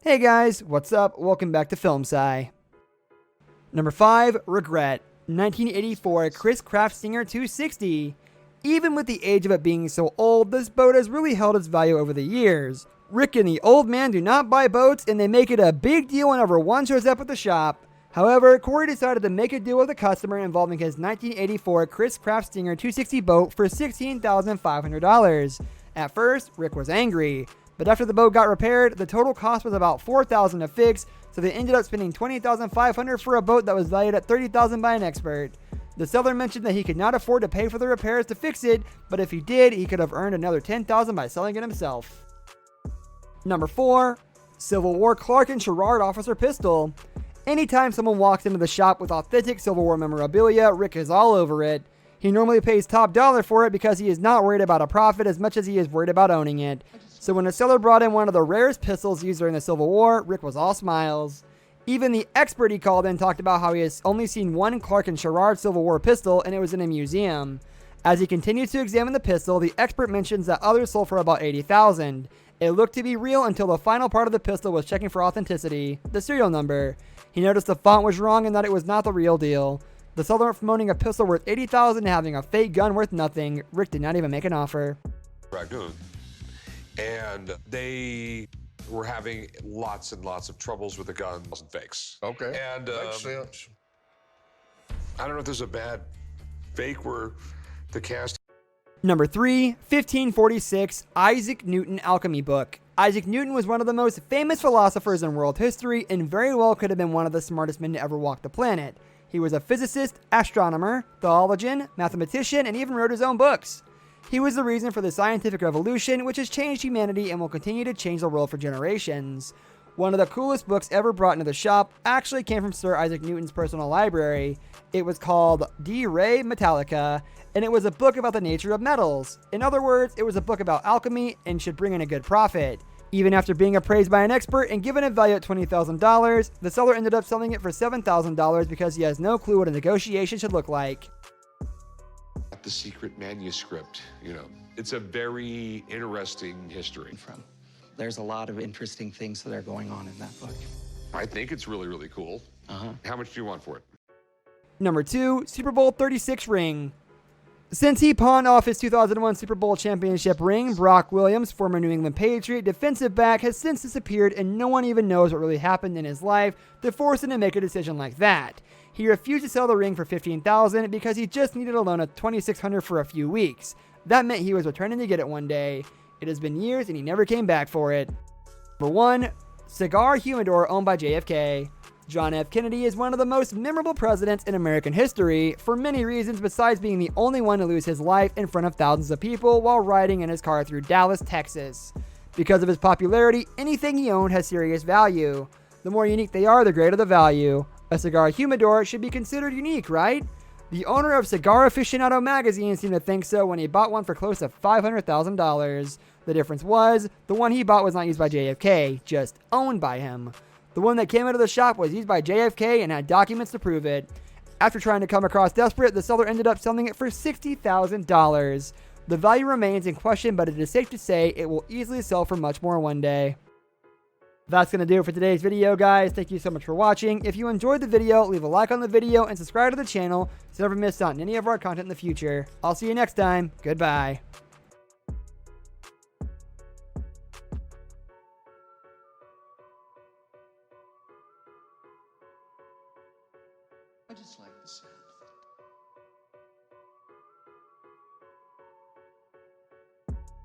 Hey guys, what's up? Welcome back to Film Sci. Number 5, Regret. 1984 Chris Craft Stinger 260. Even with the age of it being so old, this boat has really held its value over the years. Rick and the old man do not buy boats, and they make it a big deal whenever one shows up at the shop. However, Corey decided to make a deal with a customer involving his 1984 Chris Craft Stinger 260 boat for $16,500. At first, Rick was angry, but after the boat got repaired, the total cost was about $4,000 to fix, so they ended up spending $20,500 for a boat that was valued at $30,000 by an expert. The seller mentioned that he could not afford to pay for the repairs to fix it, but if he did, he could have earned another $10,000 by selling it himself. Number 4, Civil War Clark and Sherrard Officer Pistol. Anytime someone walks into the shop with authentic Civil War memorabilia, Rick is all over it. He normally pays top dollar for it because he is not worried about a profit as much as he is worried about owning it. So when a seller brought in one of the rarest pistols used during the Civil War, Rick was all smiles. Even the expert he called in talked about how he has only seen one Clark and Sherrard Civil War pistol, and it was in a museum. As he continues to examine the pistol, the expert mentions that others sold for about $80,000. It looked to be real until the final part of the pistol was checking for authenticity, the serial number. He noticed the font was wrong and that it was not the real deal. The seller went from owning a pistol worth $80,000 to having a fake gun worth nothing. Rick did not even make an offer. Raccoon. And they were having lots and lots of troubles with the guns and fakes. Okay. And Makes sense. I don't know if there's a bad fake where the cast. Number 3, 1546, Isaac Newton Alchemy Book. Isaac Newton was one of the most famous philosophers in world history and very well could have been one of the smartest men to ever walk the planet. He was a physicist, astronomer, theologian, mathematician, and even wrote his own books. He was the reason for the scientific revolution, which has changed humanity and will continue to change the world for generations. One of the coolest books ever brought into the shop actually came from Sir Isaac Newton's personal library. It was called De Re Metallica, and it was a book about the nature of metals. In other words, it was a book about alchemy and should bring in a good profit. Even after being appraised by an expert and given a value at $20,000, the seller ended up selling it for $7,000 because he has no clue what a negotiation should look like. The secret manuscript, it's a very interesting history. There's a lot of interesting things that are going on in that book. I think it's really, really cool. How much do you want for it? Number 2, Super Bowl 36 ring. Since he pawned off his 2001 Super Bowl championship ring, Brock Williams, former New England Patriot defensive back, has since disappeared and no one even knows what really happened in his life to force him to make a decision like that. He refused to sell the ring for $15,000 because he just needed a loan of $2,600 for a few weeks. That meant he was returning to get it one day. It has been years and he never came back for it. Number 1, Cigar Humidor owned by JFK. John F. Kennedy is one of the most memorable presidents in American history for many reasons besides being the only one to lose his life in front of thousands of people while riding in his car through Dallas, Texas. Because of his popularity, anything he owned has serious value. The more unique they are, the greater the value. A cigar humidor should be considered unique, right? The owner of Cigar Aficionado magazine seemed to think so when he bought one for close to $500,000. The difference was, the one he bought was not used by JFK, just owned by him. The one that came out of the shop was used by JFK and had documents to prove it. After trying to come across desperate, the seller ended up selling it for $60,000. The value remains in question, but it is safe to say it will easily sell for much more one day. That's going to do it for today's video, guys. Thank you so much for watching. If you enjoyed the video, leave a like on the video and subscribe to the channel so you never miss out on any of our content in the future. I'll see you next time. Goodbye. I just like the sound.